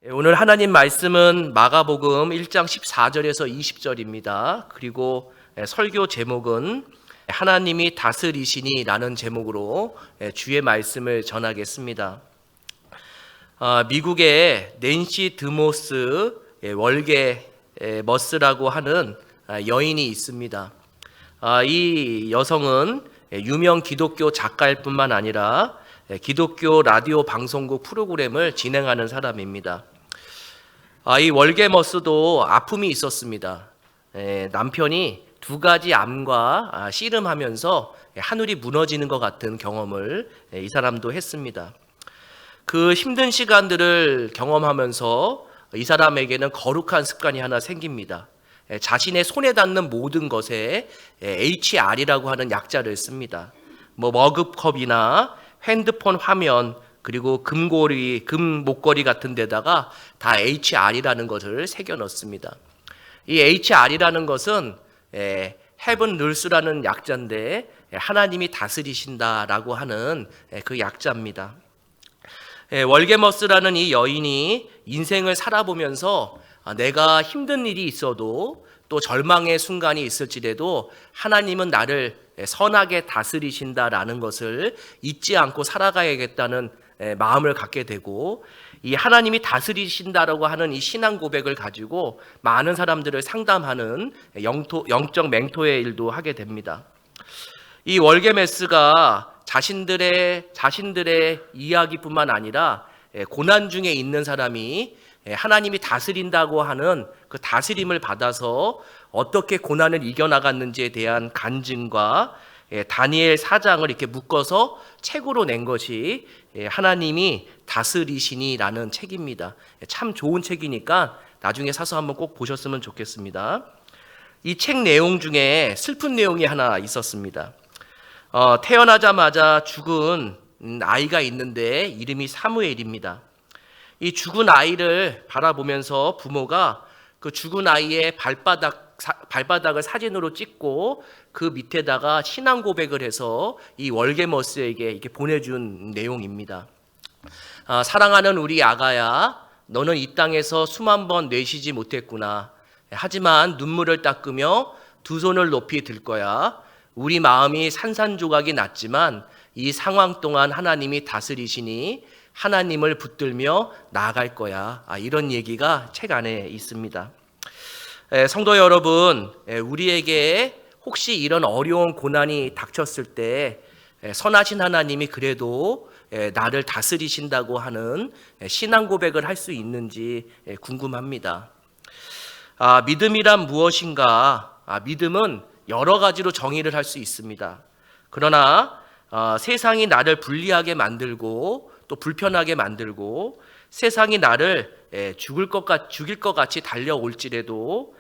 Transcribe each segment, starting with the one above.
오늘 하나님 말씀은 마가복음 1장 14절에서 20절입니다. 그리고 설교 제목은 하나님이 다스리시니 라는 제목으로 주의 말씀을 전하겠습니다. 미국의 낸시 드모스 월게 머스라고 하는 여인이 있습니다. 이 여성은 유명 기독교 작가일 뿐만 아니라 기독교 라디오 방송국 프로그램을 진행하는 사람입니다. 이 월게머스도 아픔이 있었습니다. 남편이 두 가지 암과 씨름하면서 하늘이 무너지는 것 같은 경험을 이 사람도 했습니다. 그 힘든 시간들을 경험하면서 이 사람에게는 거룩한 습관이 하나 생깁니다. 자신의 손에 닿는 모든 것에 HR이라고 하는 약자를 씁니다. 머그컵이나 핸드폰 화면, 그리고 금 목걸이 같은 데다가 다 HR이라는 것을 새겨 넣습니다. 이 HR이라는 것은 Heaven Rules라는 약자인데 하나님이 다스리신다라고 하는 그 약자입니다. 월게머스라는 이 여인이 인생을 살아보면서 내가 힘든 일이 있어도 또 절망의 순간이 있을지라도 하나님은 나를 선하게 다스리신다라는 것을 잊지 않고 살아가야겠다는 마음을 갖게 되고, 이 하나님이 다스리신다라고 하는 이 신앙 고백을 가지고 많은 사람들을 상담하는 영적 멘토의 일도 하게 됩니다. 이 월게메스가 자신들의 이야기뿐만 아니라 고난 중에 있는 사람이 하나님이 다스린다고 하는 그 다스림을 받아서 어떻게 고난을 이겨나갔는지에 대한 간증과 다니엘 4장을 이렇게 묶어서 책으로 낸 것이 하나님이 다스리시니라는 책입니다. 참 좋은 책이니까 나중에 사서 한번 꼭 보셨으면 좋겠습니다. 이 책 내용 중에 슬픈 내용이 하나 있었습니다. 태어나자마자 죽은 아이가 있는데 이름이 사무엘입니다. 이 죽은 아이를 바라보면서 부모가 그 죽은 아이의 발바닥을 사진으로 찍고 그 밑에다가 신앙 고백을 해서 이 월게머스에게 이렇게 보내준 내용입니다. 사랑하는 우리 아가야, 너는 이 땅에서 수만 번 뇌시지 못했구나. 하지만 눈물을 닦으며 두 손을 높이 들 거야. 우리 마음이 산산조각이 났지만 이 상황 동안 하나님이 다스리시니 하나님을 붙들며 나아갈 거야. 이런 얘기가 책 안에 있습니다. 성도 여러분, 우리에게 혹시 이런 어려운 고난이 닥쳤을 때 선하신 하나님이 그래도 나를 다스리신다고 하는 신앙 고백을 할 수 있는지 궁금합니다. 믿음이란 무엇인가? 믿음은 여러 가지로 정의를 할 수 있습니다. 그러나 세상이 나를 불리하게 만들고 또 불편하게 만들고 세상이 나를 죽일 것 같이 달려올지라도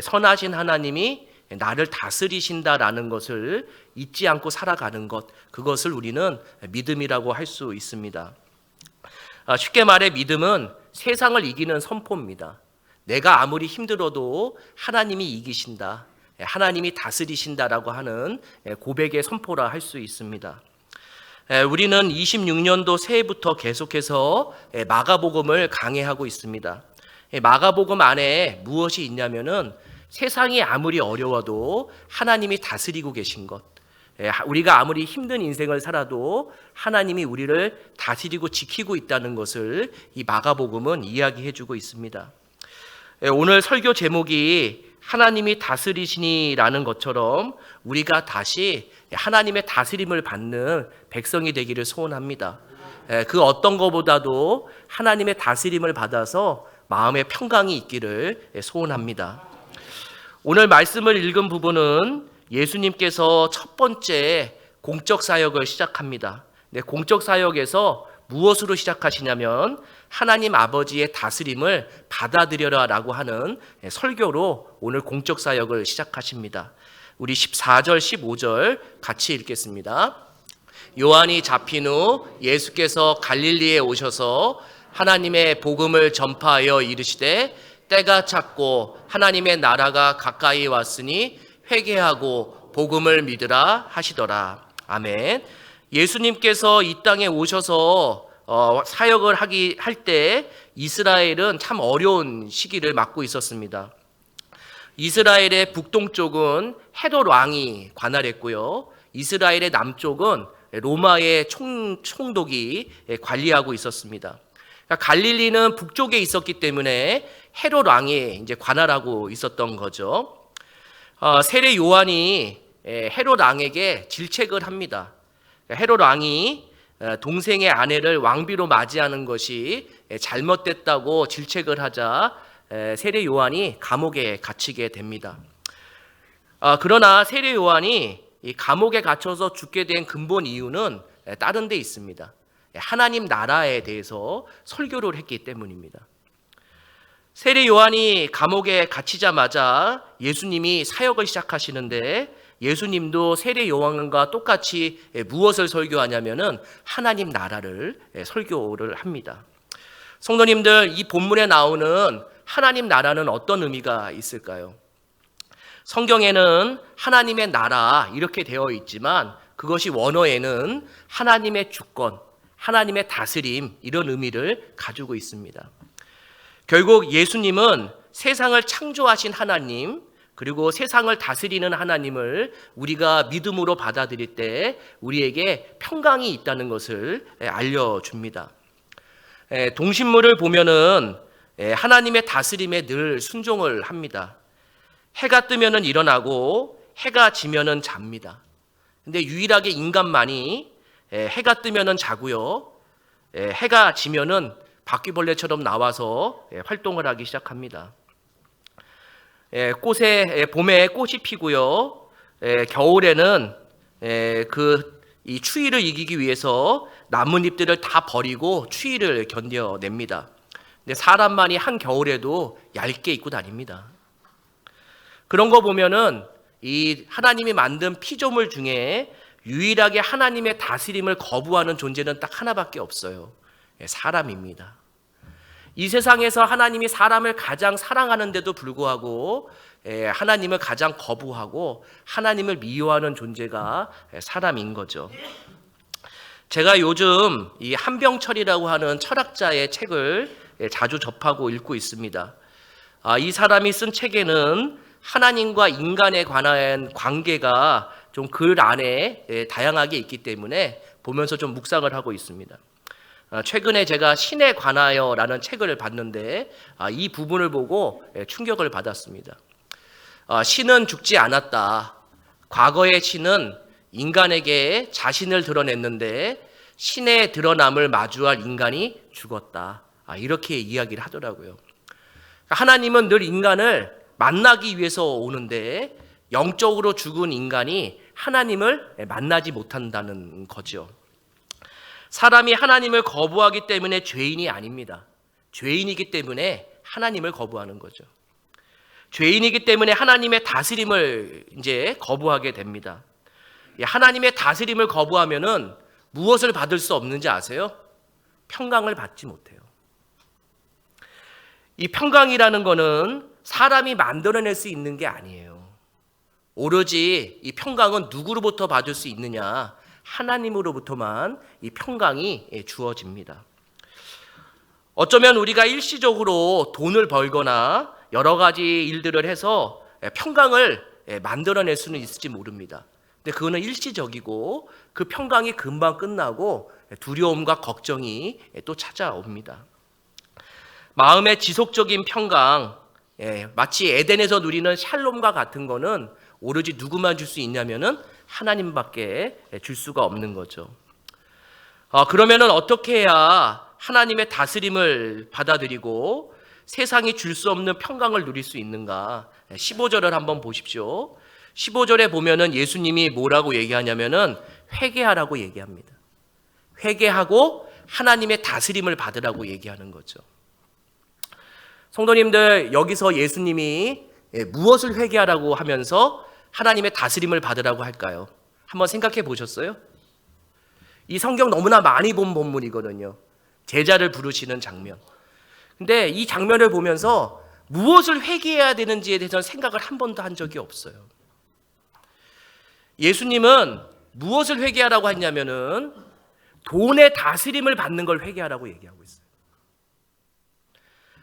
선하신 하나님이 나를 다스리신다라는 것을 잊지 않고 살아가는 것, 그것을 우리는 믿음이라고 할 수 있습니다. 쉽게 말해 믿음은 세상을 이기는 선포입니다. 내가 아무리 힘들어도 하나님이 이기신다, 하나님이 다스리신다라고 하는 고백의 선포라 할 수 있습니다. 우리는 26년도 새해부터 계속해서 마가복음을 강해하고 있습니다. 마가복음 안에 무엇이 있냐면은 세상이 아무리 어려워도 하나님이 다스리고 계신 것, 우리가 아무리 힘든 인생을 살아도 하나님이 우리를 다스리고 지키고 있다는 것을 이 마가복음은 이야기해주고 있습니다. 오늘 설교 제목이 하나님이 다스리시니라는 것처럼 우리가 다시 하나님의 다스림을 받는 백성이 되기를 소원합니다. 그 어떤 것보다도 하나님의 다스림을 받아서 마음의 평강이 있기를 소원합니다. 오늘 말씀을 읽은 부분은 예수님께서 첫 번째 공적 사역을 시작합니다. 공적 사역에서 무엇으로 시작하시냐면 하나님 아버지의 다스림을 받아들여라라고 하는 설교로 오늘 공적 사역을 시작하십니다. 우리 14절 15절 같이 읽겠습니다. 요한이 잡힌 후 예수께서 갈릴리에 오셔서 하나님의 복음을 전파하여 이르시되 때가 찼고 하나님의 나라가 가까이 왔으니 회개하고 복음을 믿으라 하시더라. 아멘. 예수님께서 이 땅에 오셔서 사역을 할 때 이스라엘은 참 어려운 시기를 맞고 있었습니다. 이스라엘의 북동쪽은 헤롯 왕이 관할했고요. 이스라엘의 남쪽은 로마의 총독이 관리하고 있었습니다. 그러니까 갈릴리는 북쪽에 있었기 때문에 헤롯 왕이 이제 관할하고 있었던 거죠. 세례 요한이 헤롯 왕에게 질책을 합니다. 헤롯 왕이 동생의 아내를 왕비로 맞이하는 것이 잘못됐다고 질책을 하자 세례 요한이 감옥에 갇히게 됩니다. 그러나 세례 요한이 이 감옥에 갇혀서 죽게 된 근본 이유는 다른 데 있습니다. 하나님 나라에 대해서 설교를 했기 때문입니다. 세례 요한이 감옥에 갇히자마자 예수님이 사역을 시작하시는데 예수님도 세례 요한과 똑같이 무엇을 설교하냐면은 하나님 나라를 설교를 합니다. 성도님들, 이 본문에 나오는 하나님 나라는 어떤 의미가 있을까요? 성경에는 하나님의 나라 이렇게 되어 있지만 그것이 원어에는 하나님의 주권, 하나님의 다스림 이런 의미를 가지고 있습니다. 결국 예수님은 세상을 창조하신 하나님 그리고 세상을 다스리는 하나님을 우리가 믿음으로 받아들일 때 우리에게 평강이 있다는 것을 알려줍니다. 동식물을 보면은 하나님의 다스림에 늘 순종을 합니다. 해가 뜨면은 일어나고 해가 지면은 잡니다. 근데 유일하게 인간만이 해가 뜨면은 자고요. 해가 지면은 바퀴벌레처럼 나와서 활동을 하기 시작합니다. 봄에 꽃이 피고요. 겨울에는 이 추위를 이기기 위해서 나뭇잎들을 다 버리고 추위를 견뎌냅니다. 근데 사람만이 한 겨울에도 얇게 입고 다닙니다. 그런 거 보면은 이 하나님이 만든 피조물 중에 유일하게 하나님의 다스림을 거부하는 존재는 딱 하나밖에 없어요. 사람입니다. 이 세상에서 하나님이 사람을 가장 사랑하는데도 불구하고 하나님을 가장 거부하고 하나님을 미워하는 존재가 사람인 거죠. 제가 요즘 이 한병철이라고 하는 철학자의 책을 자주 접하고 읽고 있습니다. 이 사람이 쓴 책에는 하나님과 인간에 관한 관계가 좀 글 안에 다양하게 있기 때문에 보면서 좀 묵상을 하고 있습니다. 최근에 제가 신에 관하여라는 책을 봤는데 이 부분을 보고 충격을 받았습니다. 신은 죽지 않았다. 과거의 신은 인간에게 자신을 드러냈는데 신의 드러남을 마주할 인간이 죽었다. 이렇게 이야기를 하더라고요. 하나님은 늘 인간을 만나기 위해서 오는데 영적으로 죽은 인간이 하나님을 만나지 못한다는 거죠. 사람이 하나님을 거부하기 때문에 죄인이 아닙니다. 죄인이기 때문에 하나님을 거부하는 거죠. 죄인이기 때문에 하나님의 다스림을 이제 거부하게 됩니다. 하나님의 다스림을 거부하면은 무엇을 받을 수 없는지 아세요? 평강을 받지 못해요. 이 평강이라는 거는 사람이 만들어낼 수 있는 게 아니에요. 오로지 이 평강은 누구로부터 받을 수 있느냐? 하나님으로부터만 이 평강이 주어집니다. 어쩌면 우리가 일시적으로 돈을 벌거나 여러 가지 일들을 해서 평강을 만들어낼 수는 있을지 모릅니다. 근데 그거는 일시적이고 그 평강이 금방 끝나고 두려움과 걱정이 또 찾아옵니다. 마음의 지속적인 평강, 마치 에덴에서 누리는 샬롬과 같은 거는 오로지 누구만 줄 수 있냐면은 하나님밖에 줄 수가 없는 거죠. 그러면은 어떻게 해야 하나님의 다스림을 받아들이고 세상이 줄 수 없는 평강을 누릴 수 있는가? 15절을 한번 보십시오. 15절에 보면은 예수님이 뭐라고 얘기하냐면은 회개하라고 얘기합니다. 회개하고 하나님의 다스림을 받으라고 얘기하는 거죠. 성도님들, 여기서 예수님이 무엇을 회개하라고 하면서 하나님의 다스림을 받으라고 할까요? 한번 생각해 보셨어요? 이 성경 너무나 많이 본 본문이거든요. 제자를 부르시는 장면. 근데 이 장면을 보면서 무엇을 회개해야 되는지에 대해서 생각을 한 번도 한 적이 없어요. 예수님은 무엇을 회개하라고 했냐면은 돈의 다스림을 받는 걸 회개하라고 얘기하고 있어요.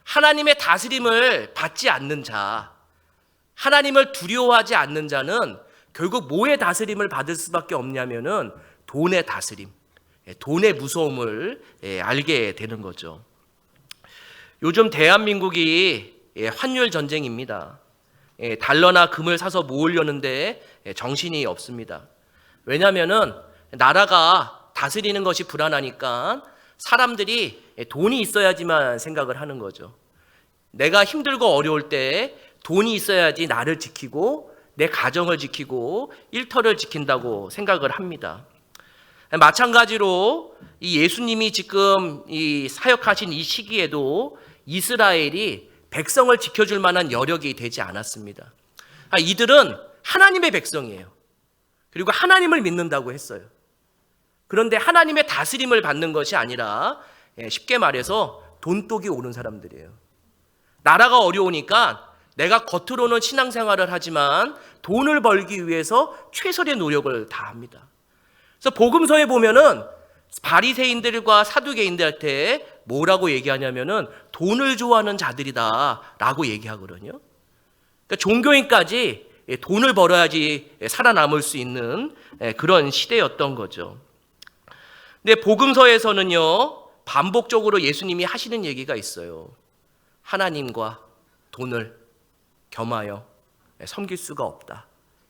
하나님의 다스림을 받지 않는 자, 하나님을 두려워하지 않는 자는 결국 뭐의 다스림을 받을 수밖에 없냐면은 돈의 다스림, 돈의 무서움을 알게 되는 거죠. 요즘 대한민국이 환율 전쟁입니다. 달러나 금을 사서 모으려는데 정신이 없습니다. 왜냐하면은 나라가 다스리는 것이 불안하니까 사람들이 돈이 있어야지만 생각을 하는 거죠. 내가 힘들고 어려울 때 돈이 있어야지 나를 지키고 내 가정을 지키고 일터를 지킨다고 생각을 합니다. 마찬가지로 이 예수님이 지금 이 사역하신 이 시기에도 이스라엘이 백성을 지켜줄 만한 여력이 되지 않았습니다. 이들은 하나님의 백성이에요. 그리고 하나님을 믿는다고 했어요. 그런데 하나님의 다스림을 받는 것이 아니라 쉽게 말해서 돈독이 오른 사람들이에요. 나라가 어려우니까 내가 겉으로는 신앙생활을 하지만 돈을 벌기 위해서 최선의 노력을 다합니다. 그래서 복음서에 보면은 바리새인들과 사두개인들한테 뭐라고 얘기하냐면은 돈을 좋아하는 자들이다라고 얘기하거든요. 그러니까 종교인까지 돈을 벌어야지 살아남을 수 있는 그런 시대였던 거죠. 근데 복음서에서는요, 반복적으로 예수님이 하시는 얘기가 있어요. 하나님과 돈을 겸하여 섬길 수가 없다.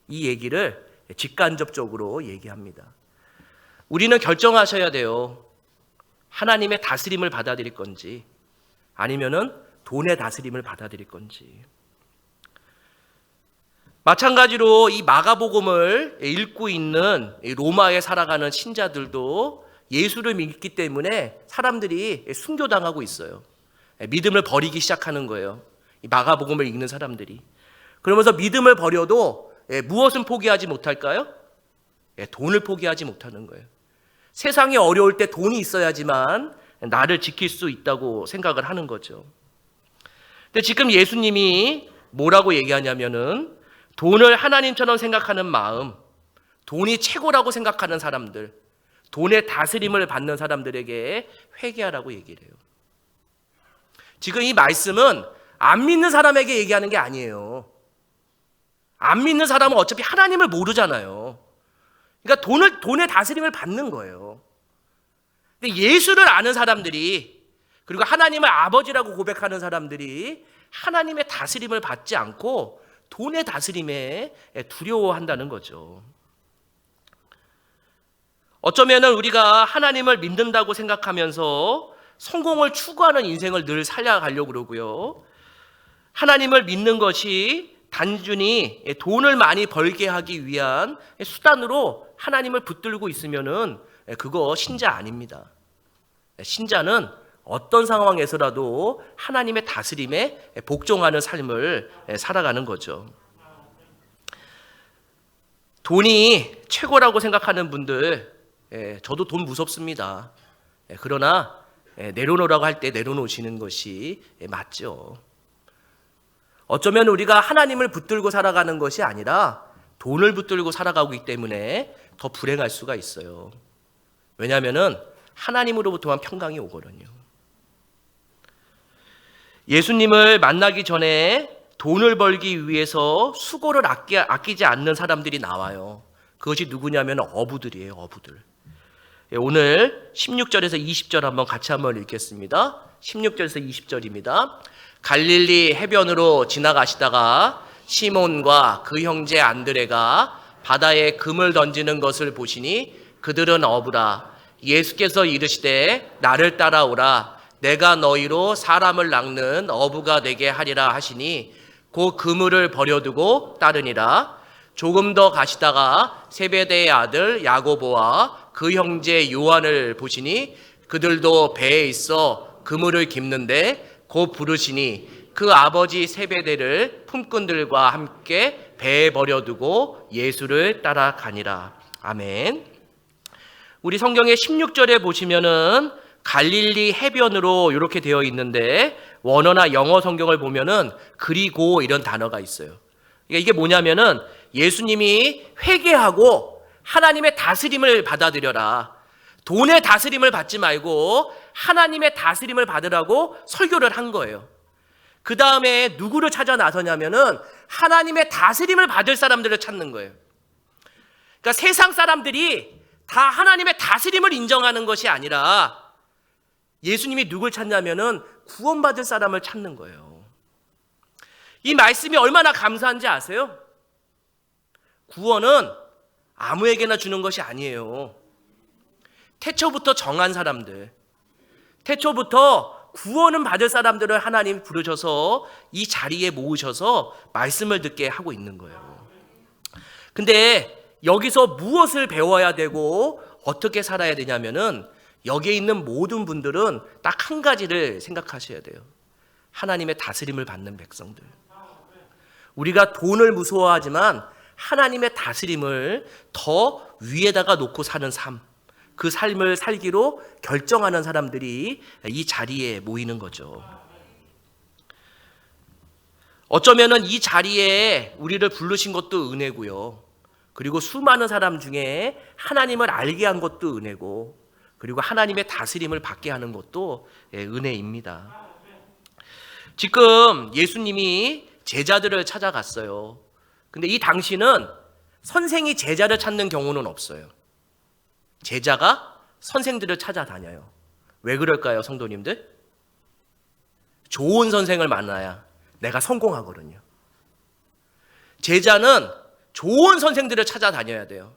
이 얘기를 직간접적으로 얘기합니다. 우리는 결정하셔야 돼요. 하나님의 다스림을 받아들일 건지 아니면은 돈의 다스림을 받아들일 건지. 마찬가지로 이 마가복음을 읽고 있는 로마에 살아가는 신자들도 예수를 믿기 때문에 사람들이 순교당하고 있어요. 믿음을 버리기 시작하는 거예요. 이 마가복음을 읽는 사람들이. 그러면서 믿음을 버려도 무엇은 포기하지 못할까요? 돈을 포기하지 못하는 거예요. 세상이 어려울 때 돈이 있어야지만 나를 지킬 수 있다고 생각을 하는 거죠. 근데 지금 예수님이 뭐라고 얘기하냐면은 돈을 하나님처럼 생각하는 마음, 돈이 최고라고 생각하는 사람들, 돈의 다스림을 받는 사람들에게 회개하라고 얘기를 해요. 지금 이 말씀은 안 믿는 사람에게 얘기하는 게 아니에요. 안 믿는 사람은 어차피 하나님을 모르잖아요. 그러니까 돈의 다스림을 받는 거예요. 근데 예수를 아는 사람들이, 그리고 하나님을 아버지라고 고백하는 사람들이 하나님의 다스림을 받지 않고 돈의 다스림에 두려워한다는 거죠. 어쩌면 우리가 하나님을 믿는다고 생각하면서 성공을 추구하는 인생을 늘 살아가려고 그러고요. 하나님을 믿는 것이 단순히 돈을 많이 벌게 하기 위한 수단으로 하나님을 붙들고 있으면은 그거 신자 아닙니다. 신자는 어떤 상황에서라도 하나님의 다스림에 복종하는 삶을 살아가는 거죠. 돈이 최고라고 생각하는 분들, 저도 돈 무섭습니다. 그러나 내려놓으라고 할 때 내려놓으시는 것이 맞죠. 어쩌면 우리가 하나님을 붙들고 살아가는 것이 아니라 돈을 붙들고 살아가고 있기 때문에 더 불행할 수가 있어요. 왜냐하면은 하나님으로부터만 평강이 오거든요. 예수님을 만나기 전에 돈을 벌기 위해서 수고를 아끼지 않는 사람들이 나와요. 그것이 누구냐면 어부들이에요. 어부들. 오늘 16절에서 20절 같이 한번 읽겠습니다. 16절에서 20절입니다. 갈릴리 해변으로 지나가시다가 시몬과 그 형제 안드레가 바다에 금을 던지는 것을 보시니 그들은 어부라. 예수께서 이르시되 나를 따라오라. 내가 너희로 사람을 낚는 어부가 되게 하리라 하시니 그 그물을 버려두고 따르니라. 조금 더 가시다가 세베대의 아들 야고보와 그 형제 요한을 보시니 그들도 배에 있어 그물을 깁는데 곧 부르시니 그 아버지 세베대를 품꾼들과 함께 배에 버려두고 예수를 따라가니라. 아멘. 우리 성경의 16절에 보시면은 갈릴리 해변으로 이렇게 되어 있는데 원어나 영어 성경을 보면은 그리고 이런 단어가 있어요. 그러니까 이게 뭐냐면은 예수님이 회개하고 하나님의 다스림을 받아들여라. 돈의 다스림을 받지 말고 하나님의 다스림을 받으라고 설교를 한 거예요. 그 다음에 누구를 찾아 나서냐면은 하나님의 다스림을 받을 사람들을 찾는 거예요. 그러니까 세상 사람들이 다 하나님의 다스림을 인정하는 것이 아니라 예수님이 누굴 찾냐면은 구원받을 사람을 찾는 거예요. 이 말씀이 얼마나 감사한지 아세요? 구원은 아무에게나 주는 것이 아니에요. 태초부터 정한 사람들, 태초부터 구원은 받을 사람들을 하나님이 부르셔서 이 자리에 모으셔서 말씀을 듣게 하고 있는 거예요. 근데 여기서 무엇을 배워야 되고 어떻게 살아야 되냐면은 여기에 있는 모든 분들은 딱 한 가지를 생각하셔야 돼요. 하나님의 다스림을 받는 백성들. 우리가 돈을 무서워하지만 하나님의 다스림을 더 위에다가 놓고 사는 삶, 그 삶을 살기로 결정하는 사람들이 이 자리에 모이는 거죠. 어쩌면은 이 자리에 우리를 부르신 것도 은혜고요. 그리고 수많은 사람 중에 하나님을 알게 한 것도 은혜고, 그리고 하나님의 다스림을 받게 하는 것도 은혜입니다. 지금 예수님이 제자들을 찾아갔어요. 근데 이 당시는 선생이 제자를 찾는 경우는 없어요. 제자가 선생들을 찾아다녀요. 왜 그럴까요, 성도님들? 좋은 선생을 만나야 내가 성공하거든요. 제자는 좋은 선생들을 찾아다녀야 돼요.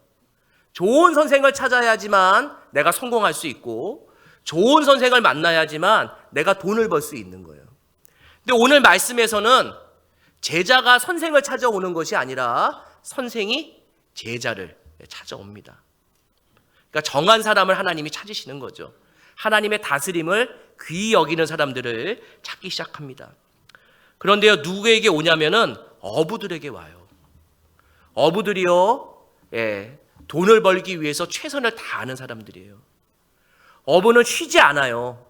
좋은 선생을 찾아야지만 내가 성공할 수 있고, 좋은 선생을 만나야지만 내가 돈을 벌 수 있는 거예요. 근데 오늘 말씀에서는 제자가 선생을 찾아오는 것이 아니라 선생이 제자를 찾아옵니다. 그러니까 정한 사람을 하나님이 찾으시는 거죠. 하나님의 다스림을 귀히 여기는 사람들을 찾기 시작합니다. 그런데요, 누구에게 오냐면은 어부들에게 와요. 어부들이요, 돈을 벌기 위해서 최선을 다하는 사람들이에요. 어부는 쉬지 않아요.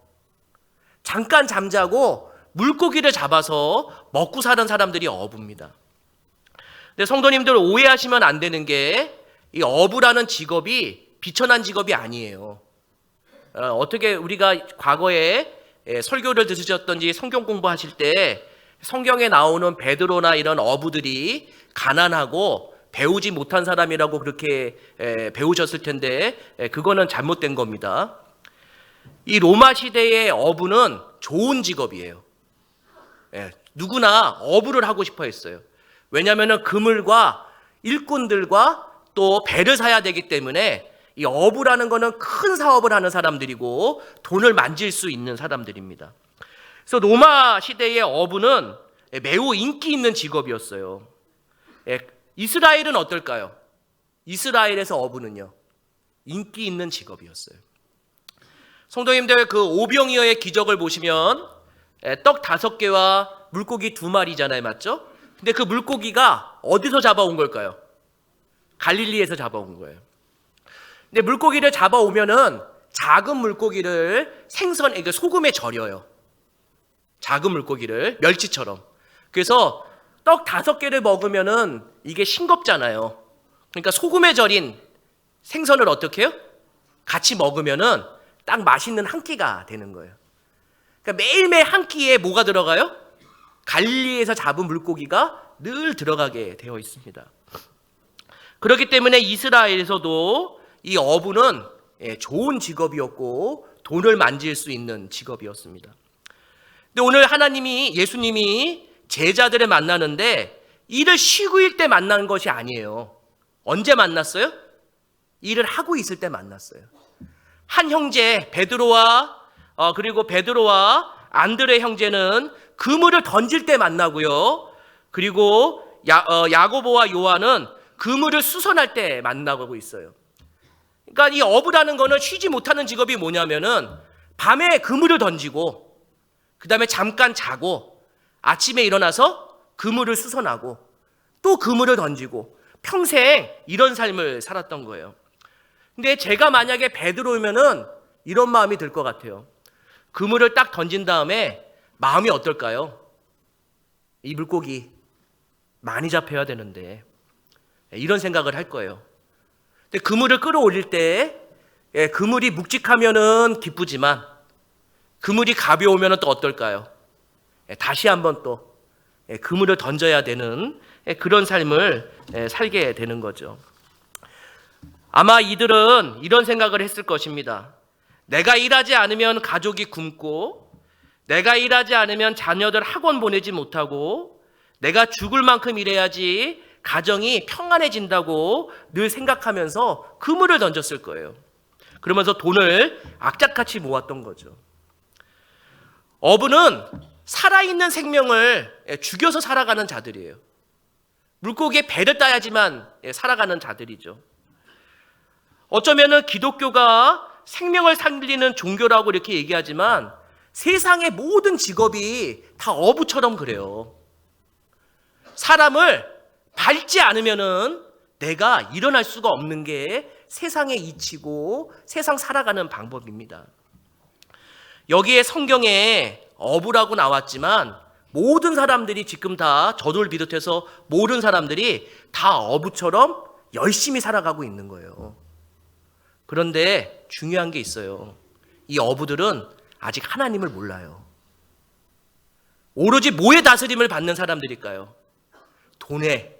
잠깐 잠자고 물고기를 잡아서 먹고 사는 사람들이 어부입니다. 근데 성도님들 오해하시면 안 되는 게, 이 어부라는 직업이 비천한 직업이 아니에요. 어떻게 우리가 과거에 설교를 들으셨던지 성경 공부하실 때 성경에 나오는 베드로나 이런 어부들이 가난하고 배우지 못한 사람이라고 그렇게 배우셨을 텐데 그거는 잘못된 겁니다. 이 로마 시대의 어부는 좋은 직업이에요. 누구나 어부를 하고 싶어 했어요. 왜냐하면 그물과 일꾼들과 또 배를 사야 되기 때문에 이 어부라는 거는 큰 사업을 하는 사람들이고 돈을 만질 수 있는 사람들입니다. 그래서 로마 시대의 어부는 매우 인기 있는 직업이었어요. 이스라엘은 어떨까요? 이스라엘에서 어부는요, 인기 있는 직업이었어요. 성도님들, 그 오병이어의 기적을 보시면 떡 5개와 물고기 2마리잖아요, 맞죠? 근데 그 물고기가 어디서 잡아온 걸까요? 갈릴리에서 잡아온 거예요. 근데 물고기를 잡아오면은 작은 물고기를 그러니까 소금에 절여요. 작은 물고기를 멸치처럼. 그래서 떡 5개를 먹으면은 이게 싱겁잖아요. 그러니까 소금에 절인 생선을 어떻게 해요? 같이 먹으면은 딱 맛있는 한 끼가 되는 거예요. 그러니까 매일매일 한 끼에 뭐가 들어가요? 갈릴리에서 잡은 물고기가 늘 들어가게 되어 있습니다. 그렇기 때문에 이스라엘에서도 이 어부는 좋은 직업이었고 돈을 만질 수 있는 직업이었습니다. 근데 오늘 예수님이 제자들을 만나는데 일을 쉬고 있을 때 만난 것이 아니에요. 언제 만났어요? 일을 하고 있을 때 만났어요. 한 형제 그리고 베드로와 안드레 형제는 그물을 던질 때 만나고요. 그리고 야고보와 요한은 그물을 수선할 때 만나고 있어요. 그러니까 이 어부라는 거는 쉬지 못하는 직업이 뭐냐면은 밤에 그물을 던지고 그 다음에 잠깐 자고 아침에 일어나서 그물을 수선하고 또 그물을 던지고 평생 이런 삶을 살았던 거예요. 근데 제가 만약에 베드로면은 이런 마음이 들 것 같아요. 그물을 딱 던진 다음에 마음이 어떨까요? 이 물고기 많이 잡혀야 되는데 이런 생각을 할 거예요. 근데 그물을 끌어올릴 때 그물이 묵직하면은 기쁘지만 그물이 가벼우면은 또 어떨까요? 다시 한번 또 그물을 던져야 되는 그런 삶을 살게 되는 거죠. 아마 이들은 이런 생각을 했을 것입니다. 내가 일하지 않으면 가족이 굶고, 내가 일하지 않으면 자녀들 학원 보내지 못하고, 내가 죽을 만큼 일해야지 가정이 평안해진다고 늘 생각하면서 그물을 던졌을 거예요. 그러면서 돈을 악착같이 모았던 거죠. 어부는 살아있는 생명을 죽여서 살아가는 자들이에요. 물고기에 배를 따야지만 살아가는 자들이죠. 어쩌면은 기독교가 생명을 살리는 종교라고 이렇게 얘기하지만 세상의 모든 직업이 다 어부처럼 그래요. 사람을 밟지 않으면은 내가 일어날 수가 없는 게 세상의 이치고 세상 살아가는 방법입니다. 여기에 성경에 어부라고 나왔지만 모든 사람들이 지금 다 저를 비롯해서 모든 사람들이 다 어부처럼 열심히 살아가고 있는 거예요. 그런데 중요한 게 있어요. 이 어부들은 아직 하나님을 몰라요. 오로지 뭐의 다스림을 받는 사람들일까요? 돈의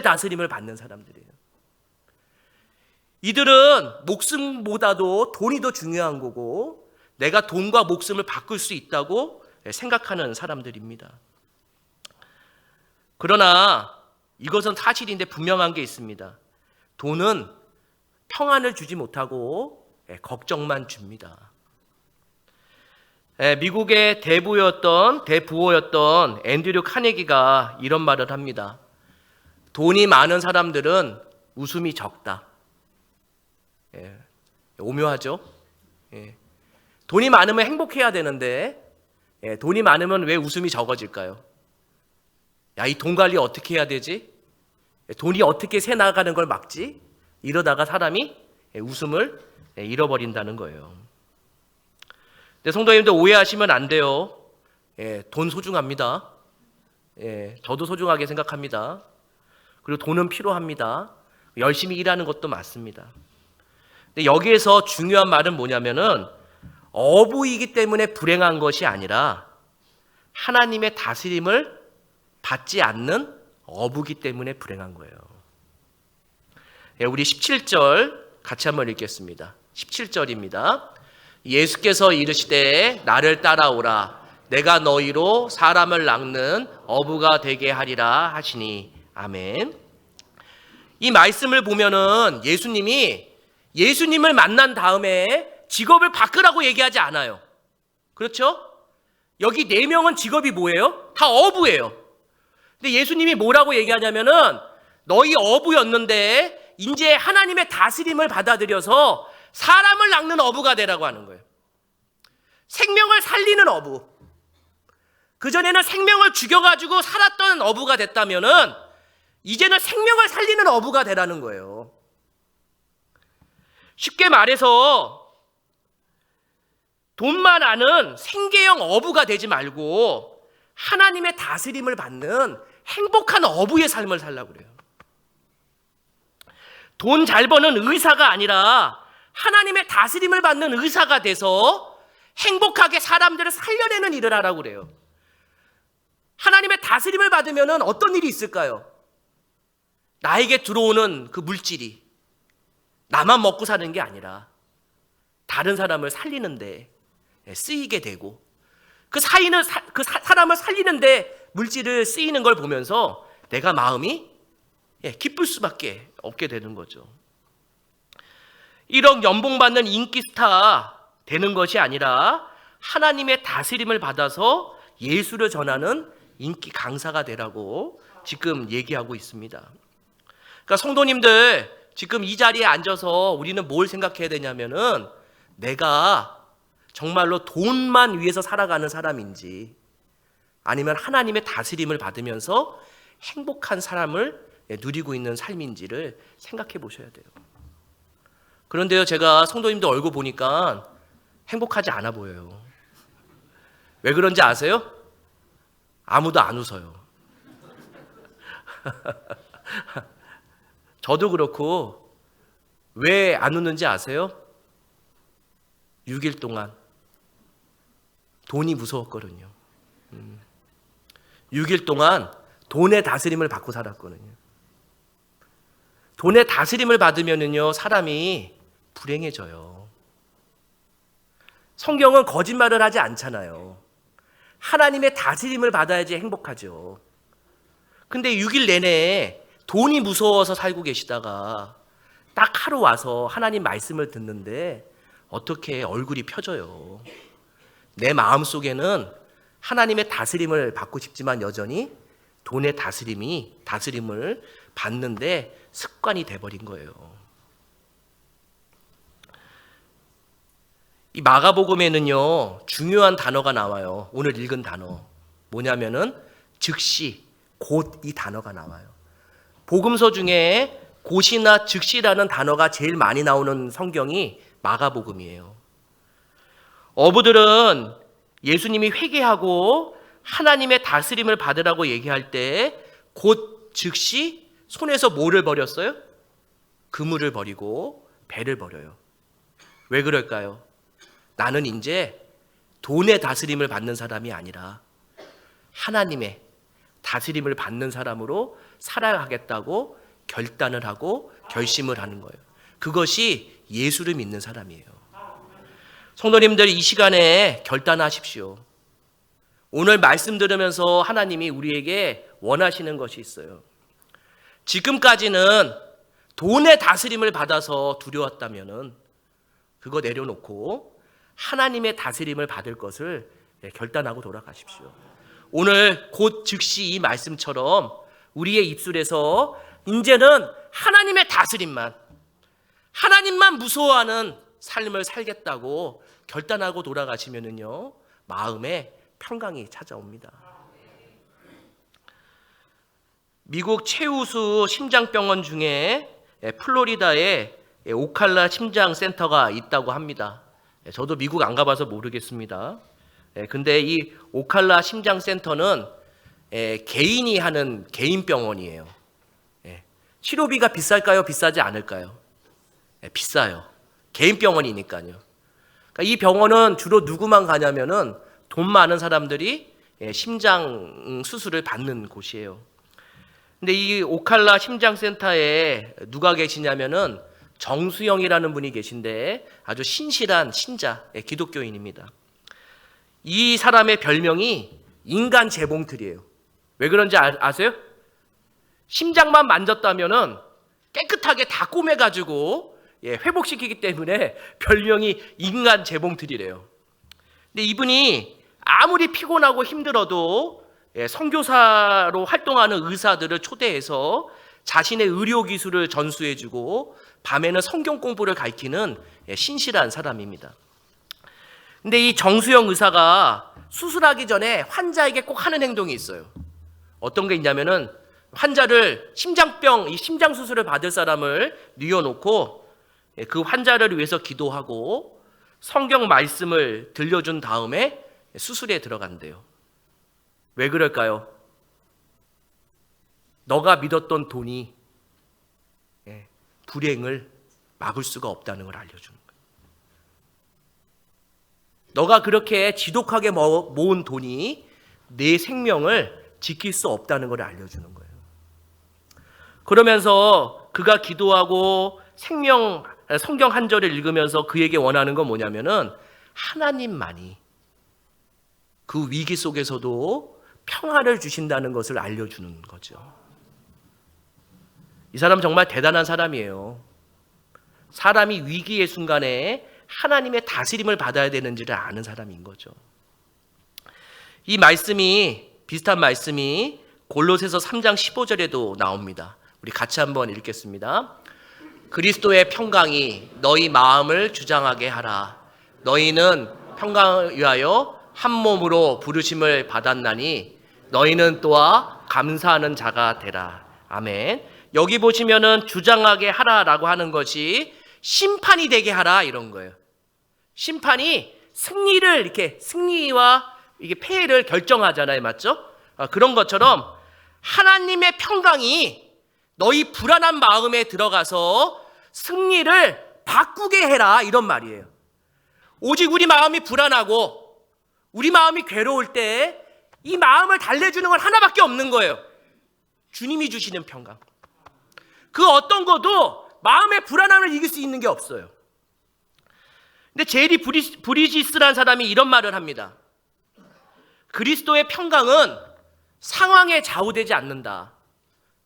다스림을 받는 사람들이에요. 이들은 목숨보다도 돈이 더 중요한 거고 내가 돈과 목숨을 바꿀 수 있다고 생각하는 사람들입니다. 그러나 이것은 사실인데 분명한 게 있습니다. 돈은 평안을 주지 못하고 걱정만 줍니다. 미국의 대부호였던 앤드류 카네기가 이런 말을 합니다. 돈이 많은 사람들은 웃음이 적다. 오묘하죠? 돈이 많으면 행복해야 되는데 돈이 많으면 왜 웃음이 적어질까요? 야, 이 돈 관리 어떻게 해야 되지? 돈이 어떻게 새 나가는 걸 막지? 이러다가 사람이 웃음을 잃어버린다는 거예요. 근데 성도님들 오해하시면 안 돼요. 돈 소중합니다. 저도 소중하게 생각합니다. 그리고 돈은 필요합니다. 열심히 일하는 것도 맞습니다. 근데 여기에서 중요한 말은 뭐냐면은 어부이기 때문에 불행한 것이 아니라 하나님의 다스림을 받지 않는 어부기 때문에 불행한 거예요. 우리 17절 같이 한번 읽겠습니다. 17절입니다. 예수께서 이르시되 나를 따라오라 내가 너희로 사람을 낚는 어부가 되게 하리라 하시니 아멘. 이 말씀을 보면은 예수님을 만난 다음에 직업을 바꾸라고 얘기하지 않아요. 그렇죠? 여기 4명은 직업이 뭐예요? 다 어부예요. 근데 예수님이 뭐라고 얘기하냐면은 너희 어부였는데 이제 하나님의 다스림을 받아들여서 사람을 낚는 어부가 되라고 하는 거예요. 생명을 살리는 어부. 그전에는 생명을 죽여가지고 살았던 어부가 됐다면은 이제는 생명을 살리는 어부가 되라는 거예요. 쉽게 말해서 돈만 아는 생계형 어부가 되지 말고 하나님의 다스림을 받는 행복한 어부의 삶을 살라고 그래요. 돈 잘 버는 의사가 아니라 하나님의 다스림을 받는 의사가 돼서 행복하게 사람들을 살려내는 일을 하라고 그래요. 하나님의 다스림을 받으면 어떤 일이 있을까요? 나에게 들어오는 그 물질이 나만 먹고 사는 게 아니라 다른 사람을 살리는데 쓰이게 되고 그 사람을 살리는데 물질을 쓰이는 걸 보면서 내가 마음이 기쁠 수밖에 없게 되는 거죠. 1억 연봉 받는 인기 스타 되는 것이 아니라 하나님의 다스림을 받아서 예수를 전하는 인기 강사가 되라고 지금 얘기하고 있습니다. 그러니까 성도님들 지금 이 자리에 앉아서 우리는 뭘 생각해야 되냐면은 내가 정말로 돈만 위해서 살아가는 사람인지 아니면 하나님의 다스림을 받으면서 행복한 사람을 누리고 있는 삶인지를 생각해 보셔야 돼요. 그런데요, 제가 성도님들 얼굴 보니까 행복하지 않아 보여요. 왜 그런지 아세요? 아무도 안 웃어요. 저도 그렇고 왜 안 웃는지 아세요? 6일 동안 돈이 무서웠거든요. 6일 동안 돈의 다스림을 받고 살았거든요. 돈의 다스림을 받으면은요, 사람이 불행해져요. 성경은 거짓말을 하지 않잖아요. 하나님의 다스림을 받아야지 행복하죠. 근데 6일 내내 돈이 무서워서 살고 계시다가 딱 하루 와서 하나님 말씀을 듣는데 어떻게 얼굴이 펴져요. 내 마음속에는 하나님의 다스림을 받고 싶지만 여전히 돈의 다스림을 받는데 습관이 돼버린 거예요. 이 마가복음에는요, 중요한 단어가 나와요. 오늘 읽은 단어. 뭐냐면은 즉시, 곧 이 단어가 나와요. 복음서 중에 곧이나 즉시라는 단어가 제일 많이 나오는 성경이 마가복음이에요. 어부들은 예수님이 회개하고 하나님의 다스림을 받으라고 얘기할 때 곧 즉시 손에서 뭐를 버렸어요? 그물을 버리고 배를 버려요. 왜 그럴까요? 나는 이제 돈의 다스림을 받는 사람이 아니라 하나님의 다스림을 받는 사람으로 살아가겠다고 결단을 하고 결심을 하는 거예요. 그것이 예수를 믿는 사람이에요. 성도님들, 이 시간에 결단하십시오. 오늘 말씀 들으면서 하나님이 우리에게 원하시는 것이 있어요. 지금까지는 돈의 다스림을 받아서 두려웠다면은 그거 내려놓고 하나님의 다스림을 받을 것을 결단하고 돌아가십시오. 오늘 곧 즉시 이 말씀처럼 우리의 입술에서 이제는 하나님의 하나님만 무서워하는 삶을 살겠다고 결단하고 돌아가시면은요, 마음에 평강이 찾아옵니다. 미국 최우수 심장병원 중에 플로리다에 오칼라 심장센터가 있다고 합니다. 저도 미국 안 가봐서 모르겠습니다. 근데 이 오칼라 심장센터는 개인이 하는 개인 병원이에요. 치료비가 비쌀까요? 비싸지 않을까요? 비싸요. 개인 병원이니까요. 그러니까 이 병원은 주로 누구만 가냐면은 돈 많은 사람들이 심장 수술을 받는 곳이에요. 근데 이 오칼라 심장센터에 누가 계시냐면은 정수영이라는 분이 계신데 아주 신실한 신자, 기독교인입니다. 이 사람의 별명이 인간 재봉틀이에요. 왜 그런지 아세요? 심장만 만졌다면은 깨끗하게 다 꼬매가지고 회복시키기 때문에 별명이 인간 재봉틀이래요. 근데 이분이 아무리 피곤하고 힘들어도 선교사로 활동하는 의사들을 초대해서 자신의 의료 기술을 전수해주고 밤에는 성경 공부를 가르치는 신실한 사람입니다. 근데 이 정수영 의사가 수술하기 전에 환자에게 꼭 하는 행동이 있어요. 어떤 게 있냐면은 환자를 이 심장 수술을 받을 사람을 뉘어놓고 그 환자를 위해서 기도하고 성경 말씀을 들려준 다음에 수술에 들어간대요. 왜 그럴까요? 너가 믿었던 돈이 불행을 막을 수가 없다는 걸 알려주는 거예요. 너가 그렇게 지독하게 모은 돈이 내 생명을 지킬 수 없다는 걸 알려주는 거예요. 그러면서 그가 기도하고 성경 한 절을 읽으면서 그에게 원하는 건 뭐냐면은 하나님만이 그 위기 속에서도 평안을 주신다는 것을 알려주는 거죠. 이 사람 정말 대단한 사람이에요. 사람이 위기의 순간에 하나님의 다스림을 받아야 되는지를 아는 사람인 거죠. 이 말씀이, 비슷한 말씀이 골로새서 3장 15절에도 나옵니다. 우리 같이 한번 읽겠습니다. 그리스도의 평강이 너희 마음을 주장하게 하라. 너희는 평강을 위하여 한 몸으로 부르심을 받았나니 너희는 또한 감사하는 자가 되라. 아멘. 여기 보시면은 주장하게 하라라고 하는 것이 심판이 되게 하라 이런 거예요. 심판이 승리와 이게 패를 결정하잖아요, 맞죠? 그런 것처럼 하나님의 평강이 너희 불안한 마음에 들어가서 승리를 바꾸게 해라 이런 말이에요. 오직 우리 마음이 불안하고 우리 마음이 괴로울 때 이 마음을 달래주는 건 하나밖에 없는 거예요. 주님이 주시는 평강. 그 어떤 것도 마음의 불안함을 이길 수 있는 게 없어요. 근데 제리 브리지스라는 사람이 이런 말을 합니다. 그리스도의 평강은 상황에 좌우되지 않는다.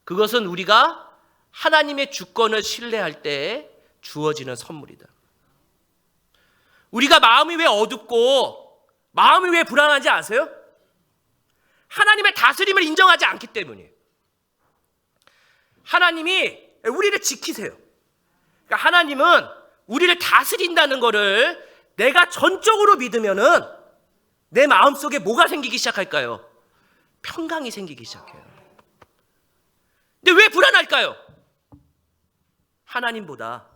그것은 우리가 하나님의 주권을 신뢰할 때 주어지는 선물이다. 우리가 마음이 왜 어둡고 마음이 왜 불안한지 아세요? 하나님의 다스림을 인정하지 않기 때문이에요. 하나님이 우리를 지키세요. 그러니까 하나님은 우리를 다스린다는 것을 내가 전적으로 믿으면은 내 마음속에 뭐가 생기기 시작할까요? 평강이 생기기 시작해요. 근데 왜 불안할까요? 하나님보다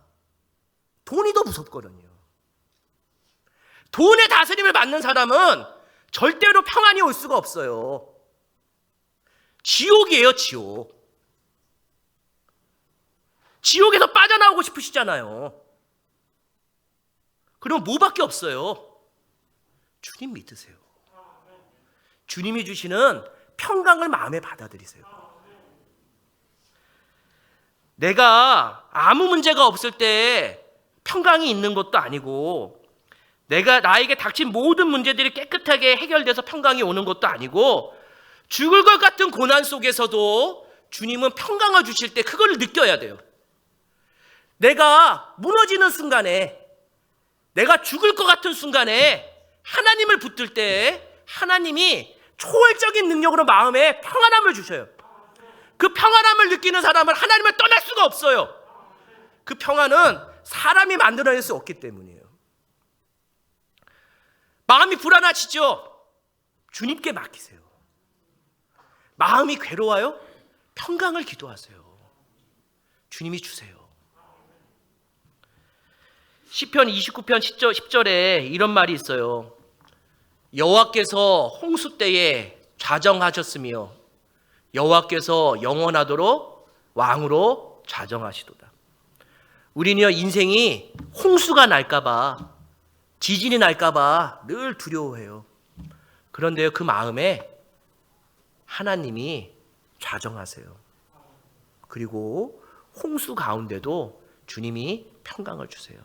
돈이 더 무섭거든요. 돈의 다스림을 받는 사람은 절대로 평안이 올 수가 없어요. 지옥이에요, 지옥. 지옥에서 빠져나오고 싶으시잖아요. 그럼 뭐밖에 없어요? 주님 믿으세요. 주님이 주시는 평강을 마음에 받아들이세요. 내가 아무 문제가 없을 때 평강이 있는 것도 아니고, 내가 나에게 닥친 모든 문제들이 깨끗하게 해결돼서 평강이 오는 것도 아니고, 죽을 것 같은 고난 속에서도 주님은 평강을 주실 때 그걸 느껴야 돼요. 내가 무너지는 순간에, 내가 죽을 것 같은 순간에 하나님을 붙들 때 하나님이 초월적인 능력으로 마음에 평안함을 주셔요. 그 평안함을 느끼는 사람은 하나님을 떠날 수가 없어요. 그 평안은 사람이 만들어낼 수 없기 때문이에요. 마음이 불안하시죠? 주님께 맡기세요. 마음이 괴로워요? 평강을 기도하세요. 주님이 주세요. 시편 29편 10절에 이런 말이 있어요. 여호와께서 홍수 때에 좌정하셨으며 여호와께서 영원하도록 왕으로 좌정하시도다. 우리는요, 인생이 홍수가 날까봐, 지진이 날까봐 늘 두려워해요. 그런데요, 그 마음에 하나님이 좌정하세요. 그리고 홍수 가운데도 주님이 평강을 주세요.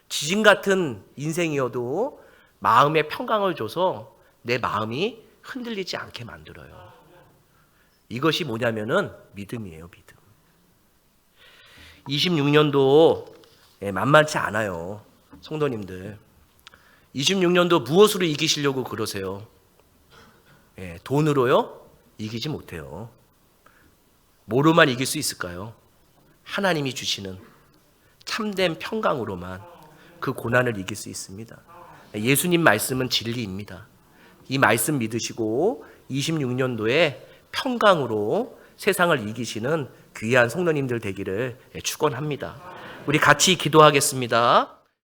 지진 같은 인생이어도 마음에 평강을 줘서 내 마음이 흔들리지 않게 만들어요. 이것이 뭐냐면은 믿음이에요, 믿음. 26년도 만만치 않아요, 성도님들. 26년도 무엇으로 이기시려고 그러세요? 돈으로요? 이기지 못해요. 뭐로만 이길 수 있을까요? 하나님이 주시는 참된 평강으로만 그 고난을 이길 수 있습니다. 예수님 말씀은 진리입니다. 이 말씀 믿으시고 26년도에 평강으로 세상을 이기시는 귀한 성도님들 되기를 축원합니다. 우리 같이 기도하겠습니다.